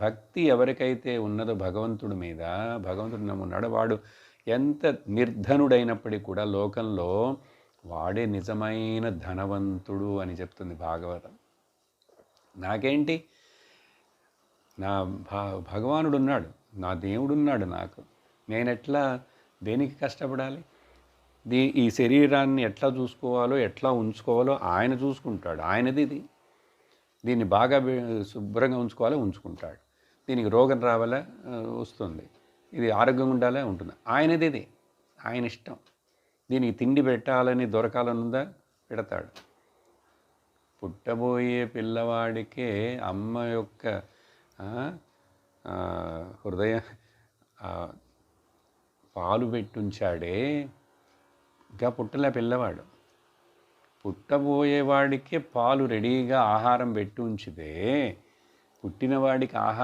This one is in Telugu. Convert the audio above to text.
భక్తి ఎవరికైతే ఉన్నదో భగవంతుడి మీద, భగవంతుడు నమ్మున్నాడో వాడు ఎంత నిర్ధనుడైనప్పటికీ కూడా లోకంలో వాడే నిజమైన ధనవంతుడు అని చెప్తుంది భాగవతం. నాకేంటి, నా భగవానుడున్నాడు, నా దేవుడున్నాడు నాకు, నేనెట్లా దేనికి కష్టపడాలి? ఈ శరీరాన్ని ఎట్లా చూసుకోవాలో ఎట్లా ఉంచుకోవాలో ఆయన చూసుకుంటాడు. ఆయనది ఇది. దీన్ని బాగా శుభ్రంగా ఉంచుకోవాలో ఉంచుకుంటాడు. దీనికి రోగం రావాలా వస్తుంది, ఇది ఆరోగ్యంగా ఉండాలా ఉంటుంది. ఆయనది ఇది, ఆయన ఇష్టం. దీనికి తిండి పెట్టాలని దొరకాలని ఉందా, పెడతాడు. పుట్టబోయే పిల్లవాడికే అమ్మ యొక్క హృదయ పాలు పెట్టుంచాడే, ఇంకా పుట్టలే పిల్లవాడు. పుట్టబోయేవాడికే పాలు రెడీగా ఆహారం పెట్టి ఉంచితే పుట్టినవాడికి ఆహారం